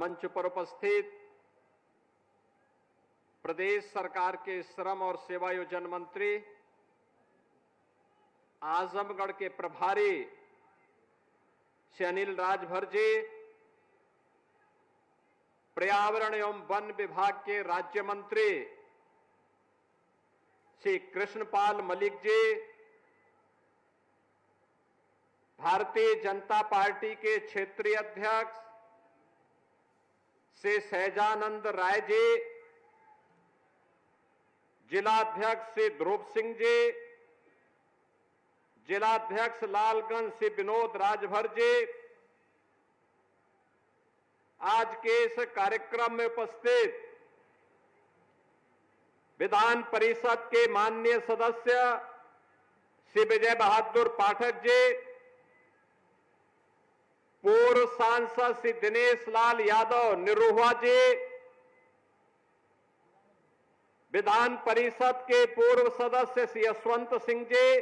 मंच पर उपस्थित प्रदेश सरकार के श्रम और सेवायोजन मंत्री, आजमगढ़ के प्रभारी श्री अनिल राजभर जी, पर्यावरण एवं वन विभाग के राज्य मंत्री श्री कृष्णपाल मलिक जी, भारतीय जनता पार्टी के क्षेत्रीय अध्यक्ष श्री सहजानंद राय जी, जिलाध्यक्ष श्री ध्रुव सिंह जी, जिलाध्यक्ष लालगंज श्री विनोद राजभर जी, आज के इस कार्यक्रम में उपस्थित विधान परिषद के माननीय सदस्य श्री विजय बहादुर पाठक जी, पूर्व सांसद श्री दिनेश लाल यादव निरुआ जी, विधान परिषद के पूर्व सदस्य श्री यशवंत सिंह जी,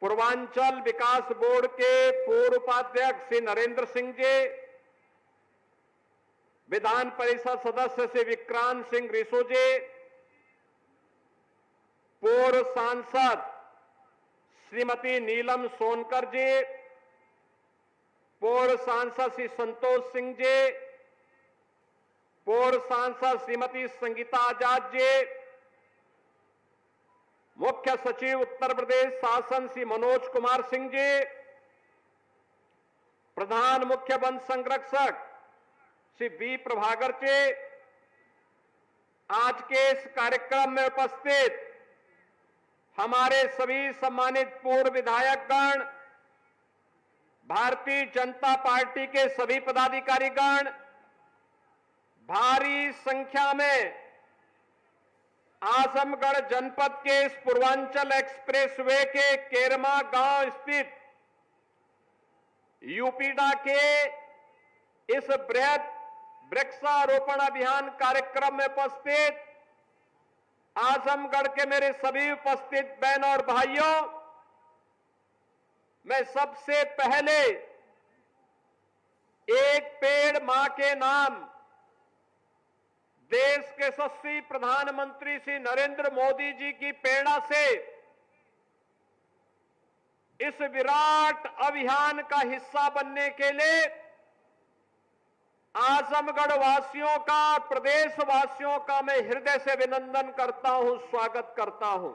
पूर्वांचल विकास बोर्ड के पूर्व उपाध्यक्ष श्री नरेंद्र सिंह जी, विधान परिषद सदस्य श्री विक्रांत सिंह रिसो जी, पूर्व सांसद श्रीमती नीलम सोनकर जी, पूर्व सांसद श्री संतोष सिंह जी, पूर्व सांसद श्रीमती संगीता आजाद जी, मुख्य सचिव उत्तर प्रदेश शासन श्री मनोज कुमार सिंह जी, प्रधान मुख्य वन संरक्षक श्री बी प्रभाकर जी, आज के इस कार्यक्रम में उपस्थित हमारे सभी सम्मानित पूर्व विधायकगण, भारतीय जनता पार्टी के सभी पदाधिकारीगण, भारी संख्या में आजमगढ़ जनपद के इस पूर्वांचल एक्सप्रेसवे के केरमा गांव स्थित यूपीडा के इस बृहद वृक्षारोपण अभियान कार्यक्रम में उपस्थित आजमगढ़ के मेरे सभी उपस्थित बहनों और भाइयों, मैं सबसे पहले एक पेड़ मां के नाम देश के यशस्वी प्रधानमंत्री श्री नरेंद्र मोदी जी की प्रेरणा से इस विराट अभियान का हिस्सा बनने के लिए आजमगढ़ वासियों का, प्रदेश वासियों का मैं हृदय से अभिनंदन करता हूं, स्वागत करता हूं।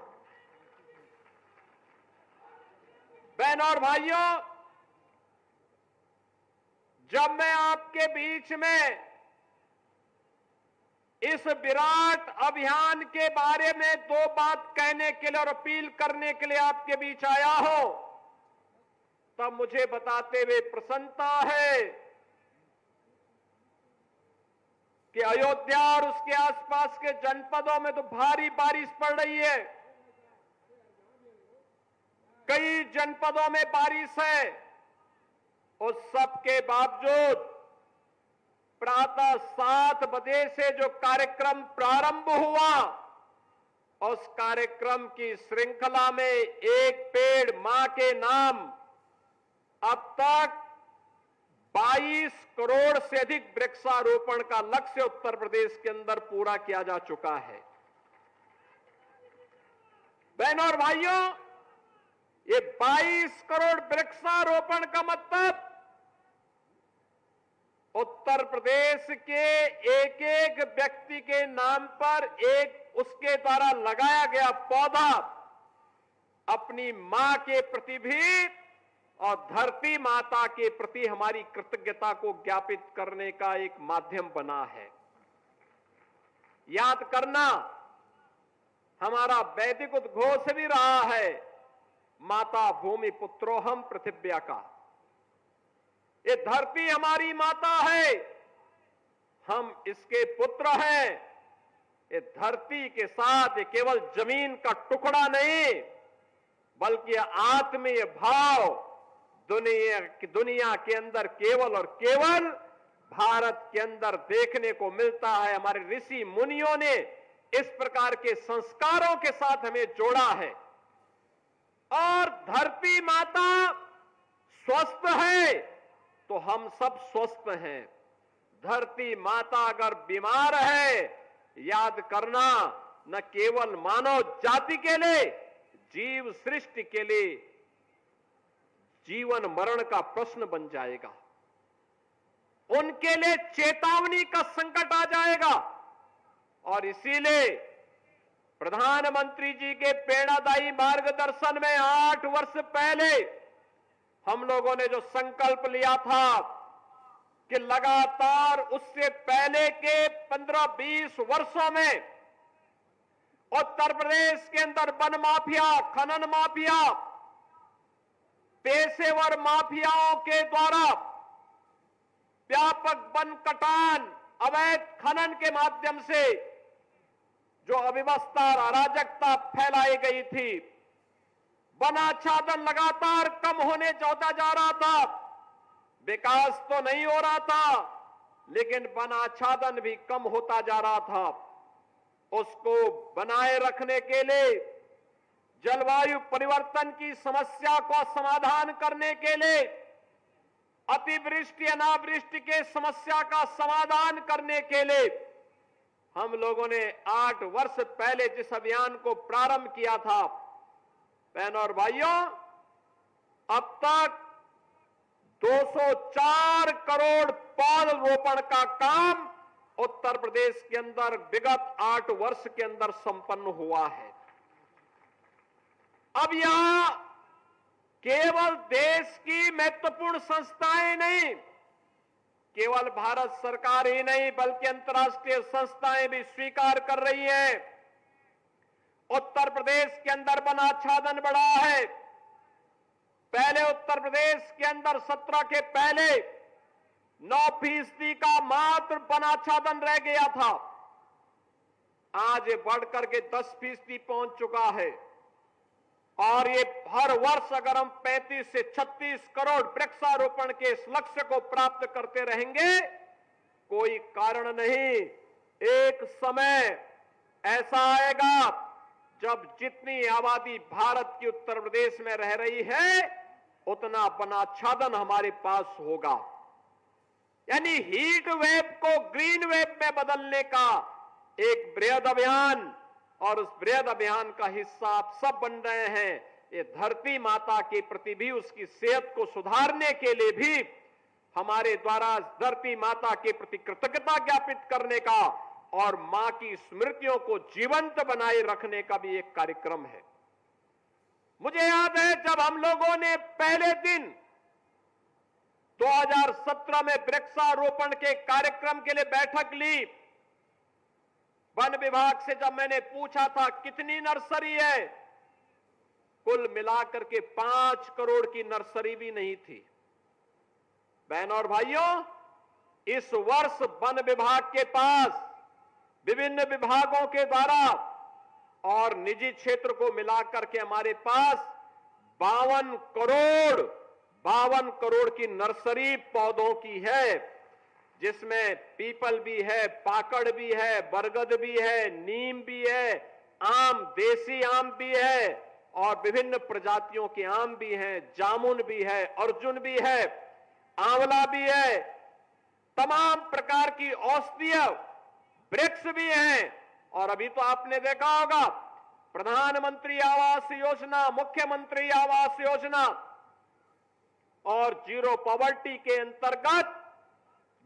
बहनों और भाइयों, जब मैं आपके बीच में इस विराट अभियान के बारे में दो बात कहने के लिए और अपील करने के लिए आपके बीच आया हूं, तब मुझे बताते हुए प्रसन्नता है कि अयोध्या और उसके आसपास के जनपदों में तो भारी बारिश पड़ रही है। कई जनपदों में बारिश है। उस सब के बावजूद प्रातः 7 बजे से जो कार्यक्रम प्रारंभ हुआ, उस कार्यक्रम की श्रृंखला में एक पेड़ मां के नाम अब तक 22 करोड़ से अधिक वृक्षारोपण का लक्ष्य उत्तर प्रदेश के अंदर पूरा किया जा चुका है। बहनों और भाइयों, ये 22 करोड़ वृक्षारोपण का मतलब उत्तर प्रदेश के एक एक व्यक्ति के नाम पर एक उसके द्वारा लगाया गया पौधा अपनी मां के प्रति भी और धरती माता के प्रति हमारी कृतज्ञता को ज्ञापित करने का एक माध्यम बना है। याद करना, हमारा वैदिक उद्घोष भी रहा है, माता भूमि पुत्रोहम पृथिव्या का। ये धरती हमारी माता है, हम इसके पुत्र हैं। ये धरती के साथ ये केवल जमीन का टुकड़ा नहीं, बल्कि आत्मीय भाव दुनिया के अंदर केवल और केवल भारत के अंदर देखने को मिलता है। हमारे ऋषि मुनियों ने इस प्रकार के संस्कारों के साथ हमें जोड़ा है। और धरती माता स्वस्थ है तो हम सब स्वस्थ हैं। धरती माता अगर बीमार है, याद करना, न केवल मानव जाति के लिए, जीव सृष्टि के लिए जीवन मरण का प्रश्न बन जाएगा। उनके लिए चेतावनी का संकट आ जाएगा। और इसीलिए प्रधानमंत्री जी के प्रेरणादायी मार्गदर्शन में 8 वर्ष पहले हम लोगों ने जो संकल्प लिया था कि लगातार उससे पहले के 15-20 वर्षों में उत्तर प्रदेश के अंदर वन माफिया, खनन माफिया, पेशेवर माफियाओं के द्वारा व्यापक वन कटान, अवैध खनन के माध्यम से जो अव्यवस्था और अराजकता फैलाई गई थी, वनाच्छादन लगातार कम होने होता जा रहा था। विकास तो नहीं हो रहा था, लेकिन वनाच्छादन भी कम होता जा रहा था। उसको बनाए रखने के लिए, जलवायु परिवर्तन की समस्या को समाधान करने के लिए, अतिवृष्टि अनावृष्टि के समस्या का समाधान करने के लिए हम लोगों ने 8 वर्ष पहले जिस अभियान को प्रारंभ किया था, बहनों और भाइयों, अब तक 204 करोड़ पौधरोपण का काम उत्तर प्रदेश के अंदर विगत 8 वर्ष के अंदर संपन्न हुआ है। अब यहां केवल देश की महत्वपूर्ण संस्थाएं नहीं, केवल भारत सरकार ही नहीं, बल्कि अंतर्राष्ट्रीय संस्थाएं भी स्वीकार कर रही हैं। उत्तर प्रदेश के अंदर वनाच्छादन बढ़ा है। पहले उत्तर प्रदेश के अंदर 17 के पहले 9% का मात्र वनाच्छादन रह गया था। आज ये बढ़कर के 10% पहुंच चुका है। और ये हर वर्ष अगर हम 35 से 36 करोड़ वृक्षारोपण के इस लक्ष्य को प्राप्त करते रहेंगे, कोई कारण नहीं, एक समय ऐसा आएगा जब जितनी आबादी भारत की उत्तर प्रदेश में रह रही है, उतना वनाच्छादन हमारे पास होगा। यानी हीट वेव को ग्रीन वेव में बदलने का एक बृहद अभियान, और उस बृहद अभियान का हिस्सा आप सब बन रहे हैं। ये धरती माता के प्रति भी, उसकी सेहत को सुधारने के लिए भी हमारे द्वारा धरती माता के प्रति कृतज्ञता ज्ञापित करने का और मां की स्मृतियों को जीवंत बनाए रखने का भी एक कार्यक्रम है। मुझे याद है जब हम लोगों ने पहले दिन 2017 में वृक्षारोपण के कार्यक्रम के लिए बैठक ली, वन विभाग से जब मैंने पूछा था कितनी नर्सरी है, कुल मिलाकर के 5 करोड़ की नर्सरी भी नहीं थी। बहनों और भाइयों, इस वर्ष वन विभाग के पास विभिन्न विभागों के द्वारा और निजी क्षेत्र को मिलाकर के हमारे पास 52 करोड़ की नर्सरी पौधों की है, जिसमें पीपल भी है, पाकड़ भी है, बरगद भी है, नीम भी है, आम, देसी आम भी है और विभिन्न प्रजातियों के आम भी हैं, जामुन भी है, अर्जुन भी है, आंवला भी है, तमाम प्रकार की औषधीय वृक्ष भी हैं। और अभी तो आपने देखा होगा प्रधानमंत्री आवास योजना, मुख्यमंत्री आवास योजना और जीरो पॉवर्टी के अंतर्गत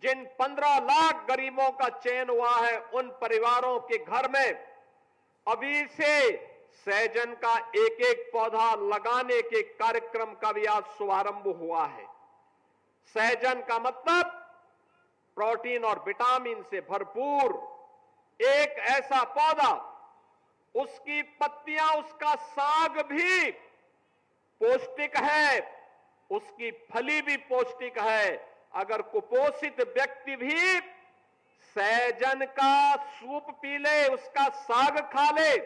जिन 15 लाख गरीबों का चयन हुआ है, उन परिवारों के घर में अभी से सहजन का एक-एक पौधा लगाने के कार्यक्रम का भी आज शुभारंभ हुआ है। सहजन का मतलब प्रोटीन और विटामिन से भरपूर एक ऐसा पौधा, उसकी पत्तियां, उसका साग भी पौष्टिक है, उसकी फली भी पौष्टिक है। अगर कुपोषित व्यक्ति भी सहजन का सूप पी ले, उसका साग खा ले,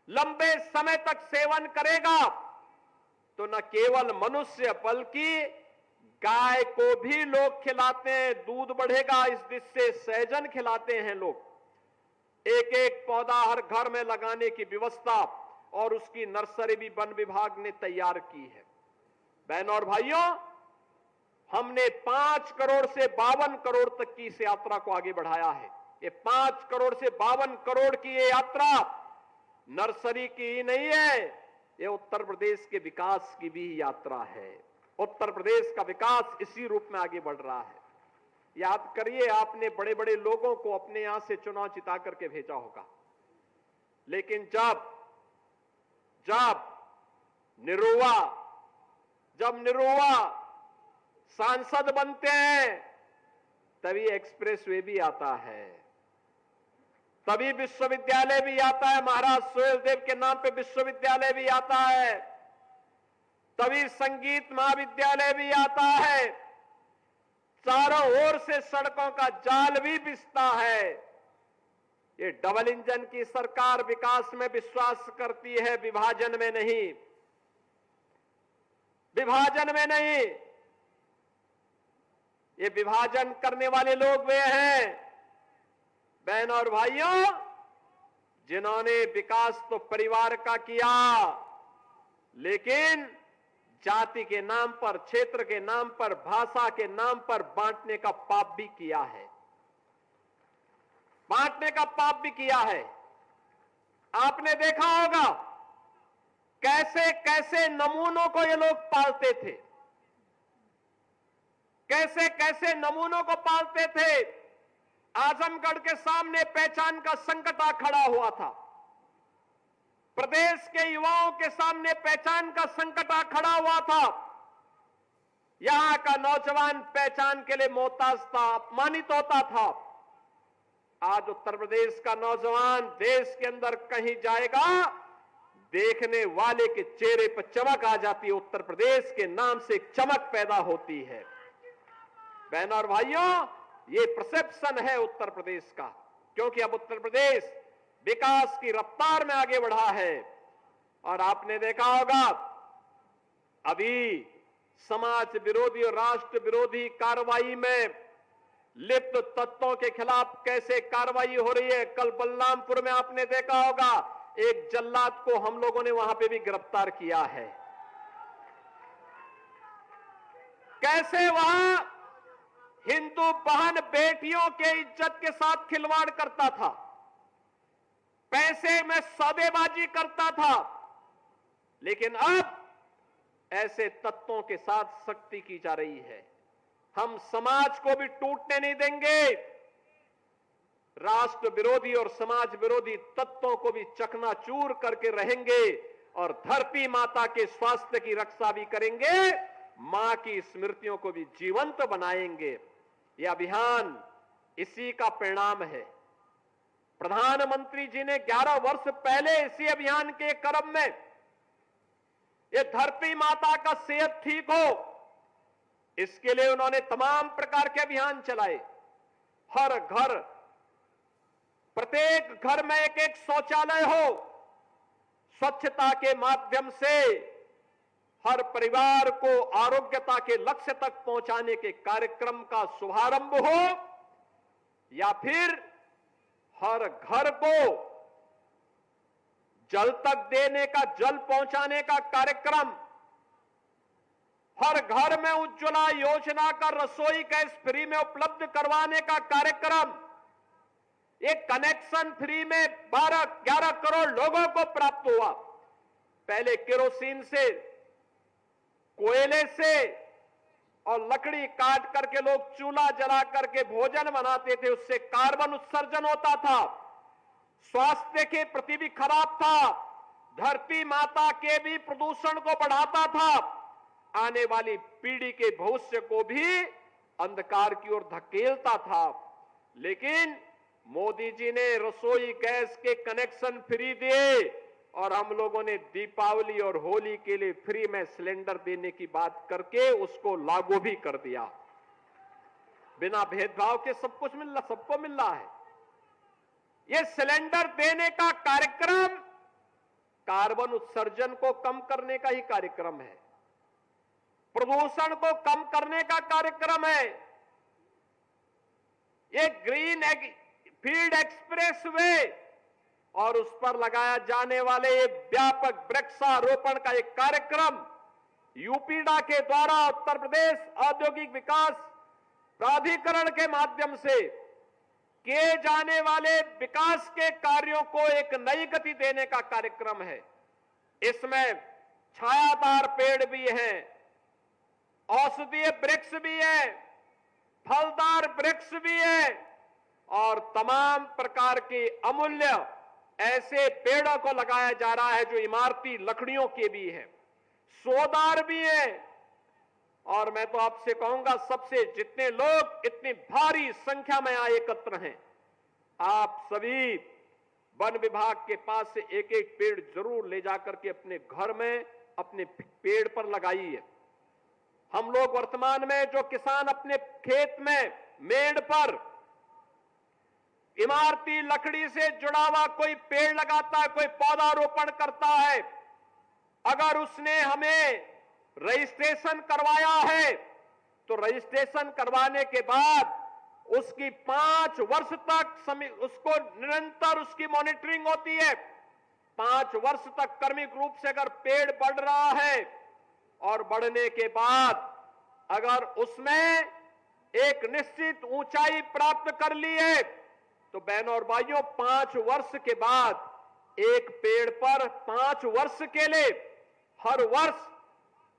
लंबे समय तक सेवन करेगा, तो न केवल मनुष्य बल्कि गाय को भी लोग खिलाते हैं, दूध बढ़ेगा इस जिससे सहजन खिलाते हैं लोग। एक एक पौधा हर घर में लगाने की व्यवस्था और उसकी नर्सरी भी वन विभाग ने तैयार की है। बहनों और भाइयों, हमने 5 करोड़ से 52 करोड़ तक की इस यात्रा को आगे बढ़ाया है। ये 5 करोड़ से 52 करोड़ की ये यात्रा नर्सरी की ही नहीं है, ये उत्तर प्रदेश के विकास की भी यात्रा है। उत्तर प्रदेश का विकास इसी रूप में आगे बढ़ रहा है। याद करिए, आपने बड़े बड़े लोगों को अपने यहां से चुनाव जिता करके भेजा होगा, लेकिन जब निरुआ सांसद बनते हैं, तभी एक्सप्रेसवे भी आता है, तभी विश्वविद्यालय भी आता है, महाराज सुहेलदेव के नाम पे विश्वविद्यालय भी आता है, तभी संगीत महाविद्यालय भी आता है, चारों ओर से सड़कों का जाल भी बिछता है। ये डबल इंजन की सरकार विकास में विश्वास करती है, विभाजन में नहीं, विभाजन में नहीं। ये विभाजन करने वाले लोग वे हैं, बहन और भाइयों, जिन्होंने विकास तो परिवार का किया, लेकिन जाति के नाम पर, क्षेत्र के नाम पर, भाषा के नाम पर बांटने का पाप भी किया है, बांटने का पाप भी किया है। आपने देखा होगा कैसे कैसे नमूनों को ये लोग पालते थे, कैसे कैसे नमूनों को पालते थे। आजमगढ़ के सामने पहचान का संकट आ खड़ा हुआ था, प्रदेश के युवाओं के सामने पहचान का संकट आ खड़ा हुआ था। यहां का नौजवान पहचान के लिए मोहताज था, अपमानित होता था। आज उत्तर प्रदेश का नौजवान देश के अंदर कहीं जाएगा, देखने वाले के चेहरे पर चमक आ जाती है, उत्तर प्रदेश के नाम से एक चमक पैदा होती है। बहन और भाइयों, ये परसेप्शन है उत्तर प्रदेश का, क्योंकि अब उत्तर प्रदेश विकास की रफ्तार में आगे बढ़ा है। और आपने देखा होगा अभी समाज विरोधी और राष्ट्र विरोधी कार्रवाई में लिप्त तत्वों के खिलाफ कैसे कार्रवाई हो रही है। कल बलरामपुर में आपने देखा होगा एक जल्लाद को हम लोगों ने वहां पे भी गिरफ्तार किया है। कैसे वहां हिंदू बहन बेटियों के इज्जत के साथ खिलवाड़ करता था, पैसे में सौदेबाजी करता था, लेकिन अब ऐसे तत्वों के साथ सख्ती की जा रही है। हम समाज को भी टूटने नहीं देंगे, राष्ट्र विरोधी और समाज विरोधी तत्वों को भी चकनाचूर करके रहेंगे और धरती माता के स्वास्थ्य की रक्षा भी करेंगे, मां की स्मृतियों को भी जीवंत बनाएंगे। यह अभियान इसी का परिणाम है। प्रधानमंत्री जी ने 11 वर्ष पहले इसी अभियान के क्रम में ये धरती माता का सेहत ठीक हो, इसके लिए उन्होंने तमाम प्रकार के अभियान चलाए। हर घर, प्रत्येक घर में एक एक शौचालय हो, स्वच्छता के माध्यम से हर परिवार को आरोग्यता के लक्ष्य तक पहुंचाने के कार्यक्रम का शुभारंभ हो, या फिर हर घर को जल तक देने का, जल पहुंचाने का कार्यक्रम, हर घर में उज्ज्वला योजना का रसोई गैस फ्री में उपलब्ध करवाने का कार्यक्रम, एक कनेक्शन फ्री में 12-11 करोड़ लोगों को प्राप्त हुआ। पहले केरोसिन से, कोयले से और लकड़ी काट करके लोग चूल्हा जला करके भोजन बनाते थे, उससे कार्बन उत्सर्जन होता था, स्वास्थ्य के प्रति भी खराब था, धरती माता के भी प्रदूषण को बढ़ाता था, आने वाली पीढ़ी के भविष्य को भी अंधकार की ओर धकेलता था। लेकिन मोदी जी ने रसोई गैस के कनेक्शन फ्री दिए और हम लोगों ने दीपावली और होली के लिए फ्री में सिलेंडर देने की बात करके उसको लागू भी कर दिया। बिना भेदभाव के सब कुछ मिल रहा, सबको मिल रहा है। यह सिलेंडर देने का कार्यक्रम कार्बन उत्सर्जन को कम करने का ही कार्यक्रम है, प्रदूषण को कम करने का कार्यक्रम है। ये ग्रीन फील्ड एक्सप्रेसवे और उस पर लगाया जाने वाले व्यापक वृक्षारोपण का एक कार्यक्रम, यूपीडा के द्वारा उत्तर प्रदेश औद्योगिक विकास प्राधिकरण के माध्यम से किए जाने वाले विकास के कार्यों को एक नई गति देने का कार्यक्रम है। इसमें छायादार पेड़ भी हैं, औषधीय वृक्ष भी है, फलदार वृक्ष भी है और तमाम प्रकार के अमूल्य ऐसे पेड़ों को लगाया जा रहा है जो इमारती लकड़ियों के भी है, सोदार भी है। और मैं तो आपसे कहूंगा, सबसे जितने लोग इतनी भारी संख्या में आए एकत्र हैं, आप सभी वन विभाग के पास से एक एक पेड़ जरूर ले जाकर के अपने घर में अपने पेड़ पर लगाइए। हम लोग वर्तमान में जो किसान अपने खेत में मेड़ पर इमारती लकड़ी से जुड़ा हुआ कोई पेड़ लगाता है, कोई पौधारोपण करता है, अगर उसने हमें रजिस्ट्रेशन करवाया है तो रजिस्ट्रेशन करवाने के बाद उसकी 5 वर्ष तक उसको निरंतर उसकी मॉनिटरिंग होती है। 5 वर्ष तक क्रमिक रूप से अगर पेड़ बढ़ रहा है और बढ़ने के बाद अगर उसमें एक निश्चित ऊंचाई प्राप्त कर ली है तो बहनों और भाइयों 5 वर्ष के बाद एक पेड़ पर 5 वर्ष के लिए हर वर्ष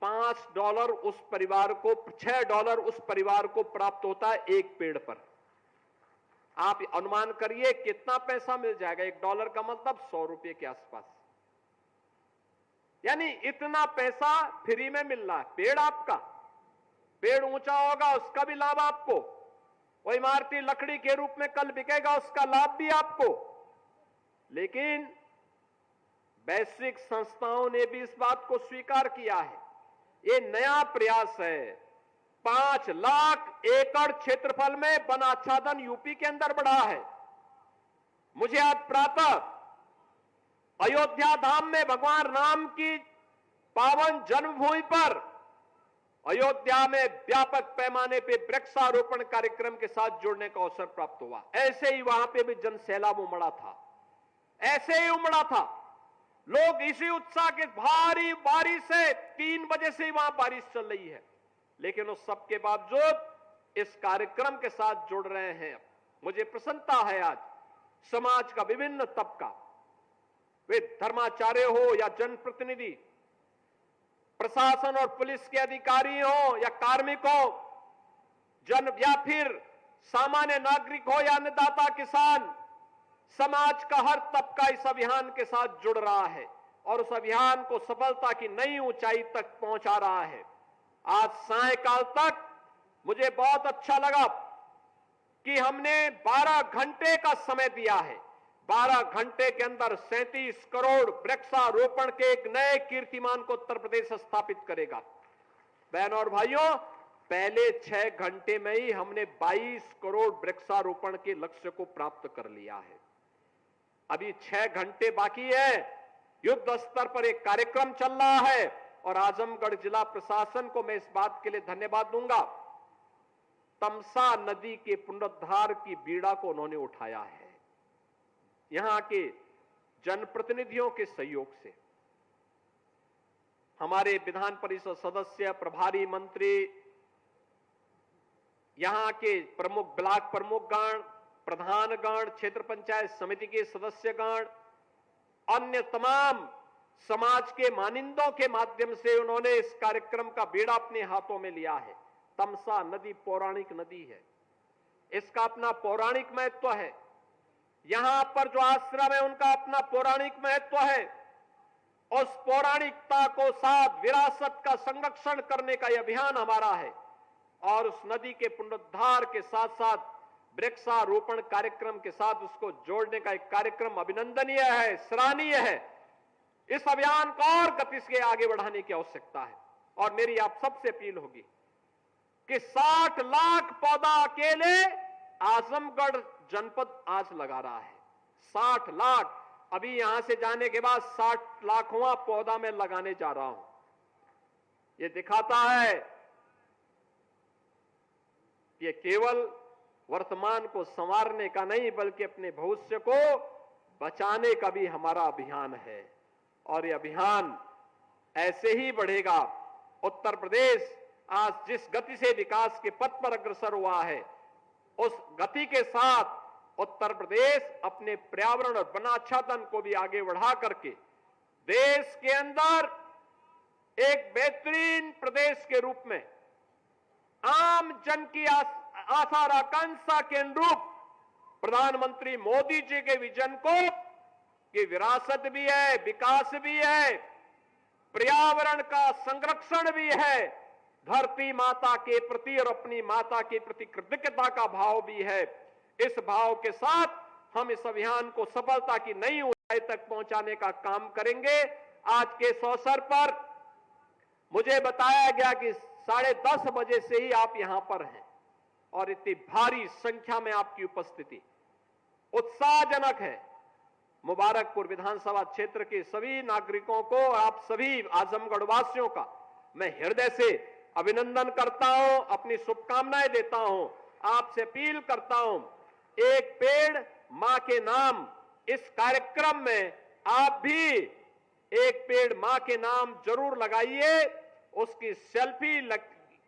$5 उस परिवार को, $6 उस परिवार को प्राप्त होता है एक पेड़ पर। आप अनुमान करिए कितना पैसा मिल जाएगा। $1 का मतलब 100 रुपए के आसपास, यानी इतना पैसा फ्री में मिल रहा है। पेड़ आपका, पेड़ ऊंचा होगा उसका भी लाभ आपको, वो इमारती लकड़ी के रूप में कल बिकेगा उसका लाभ भी आपको। लेकिन वैश्विक संस्थाओं ने भी इस बात को स्वीकार किया है। ये नया प्रयास है। 5 लाख एकड़ क्षेत्रफल में वन आच्छादन यूपी के अंदर बढ़ा है। मुझे आज प्रातः अयोध्या धाम में भगवान राम की पावन जन्मभूमि पर अयोध्या में व्यापक पैमाने पे वृक्षारोपण कार्यक्रम के साथ जुड़ने का अवसर प्राप्त हुआ। ऐसे ही वहां पे भी जन सैलाब उमड़ा था, ऐसे ही उमड़ा था। लोग इसी उत्साह के, भारी बारिश से 3 बजे से ही वहां बारिश चल रही है, लेकिन उस सब के बावजूद इस कार्यक्रम के साथ जुड़ रहे हैं। मुझे प्रसन्नता है आज समाज का विभिन्न तबका, वे धर्माचार्य हो या जनप्रतिनिधि, प्रशासन और पुलिस के अधिकारी हो या कार्मिक हो, या फिर सामान्य नागरिक हो या अन्नदाता किसान, समाज का हर तबका इस अभियान के साथ जुड़ रहा है और उस अभियान को सफलता की नई ऊंचाई तक पहुंचा रहा है। आज सायंकाल तक मुझे बहुत अच्छा लगा कि हमने 12 घंटे का समय दिया है। 12 घंटे के अंदर 37 करोड़ वृक्षारोपण के एक नए कीर्तिमान को उत्तर प्रदेश स्थापित करेगा। बहनों और भाइयों, पहले 6 घंटे में ही हमने 22 करोड़ वृक्षारोपण के लक्ष्य को प्राप्त कर लिया है। अभी 6 घंटे बाकी है। युद्ध स्तर पर एक कार्यक्रम चल रहा है और आजमगढ़ जिला प्रशासन को मैं इस बात के लिए धन्यवाद दूंगा। तमसा नदी के पुनरुद्धार की बीड़ा को उन्होंने उठाया है, यहां के जनप्रतिनिधियों के सहयोग से। हमारे विधान परिषद सदस्य, प्रभारी मंत्री, यहां के प्रमुख, ब्लॉक प्रमुखगण, प्रधानगण, क्षेत्र पंचायत समिति के सदस्यगण, अन्य तमाम समाज के मानिंदों के माध्यम से उन्होंने इस कार्यक्रम का बीड़ा अपने हाथों में लिया है। तमसा नदी पौराणिक नदी है, इसका अपना पौराणिक महत्व है। यहां पर जो आश्रम है उनका अपना पौराणिक महत्व है। उस पौराणिकता को साथ विरासत का संरक्षण करने का यह अभियान हमारा है और उस नदी के पुनरुद्धार के साथ साथ वृक्षारोपण कार्यक्रम के साथ उसको जोड़ने का एक कार्यक्रम अभिनंदनीय है, सराहनीय है। इस अभियान को और गति से आगे बढ़ाने की आवश्यकता है और मेरी आप सबसे अपील होगी कि 60 लाख पौधा अकेले आजमगढ़ जनपद आज लगा रहा है। 60 लाख, अभी यहां से जाने के बाद 60 लाखवां पौधा मैं लगाने जा रहा हूं। यह दिखाता है ये केवल वर्तमान को संवारने का नहीं बल्कि अपने भविष्य को बचाने का भी हमारा अभियान है और यह अभियान ऐसे ही बढ़ेगा उत्तर प्रदेश आज जिस गति से विकास के पथ पर अग्रसर हुआ है, उस गति के साथ उत्तर प्रदेश अपने पर्यावरण और वनाच्छादन को भी आगे बढ़ा करके देश के अंदर एक बेहतरीन प्रदेश के रूप में आम जन की आशा और आकांक्षा के अनुरूप प्रधानमंत्री मोदी जी के विजन को कि विरासत भी है, विकास भी है, पर्यावरण का संरक्षण भी है, धरती माता के प्रति और अपनी माता के प्रति कृतज्ञता का भाव भी है। इस भाव के साथ हम इस अभियान को सफलता की नई ऊंचाई तक पहुंचाने का काम करेंगे। आज के इस अवसर पर मुझे बताया गया कि 10:30 बजे से ही आप यहां पर हैं और इतनी भारी संख्या में आपकी उपस्थिति उत्साहजनक है। मुबारकपुर विधानसभा क्षेत्र के सभी नागरिकों को, आप सभी आजमगढ़ वासियों का मैं हृदय से अभिनंदन करता हूं, अपनी शुभकामनाएं देता हूं, आपसे अपील करता हूं, एक पेड़ मां के नाम इस कार्यक्रम में आप भी एक पेड़ मां के नाम जरूर लगाइए, उसकी सेल्फी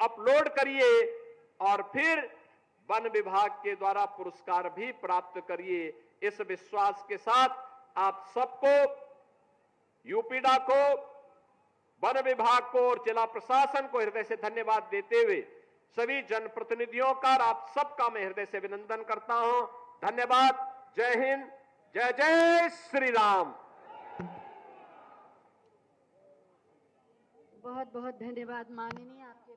अपलोड करिए और फिर वन विभाग के द्वारा पुरस्कार भी प्राप्त करिए। इस विश्वास के साथ आप सबको, यूपीडा को, वन विभाग को और जिला प्रशासन को हृदय से धन्यवाद देते हुए सभी जनप्रतिनिधियों का और आप सबका मैं हृदय से अभिनंदन करता हूं। धन्यवाद। जय हिंद, जय जय श्री राम। बहुत बहुत धन्यवाद माननीय आपके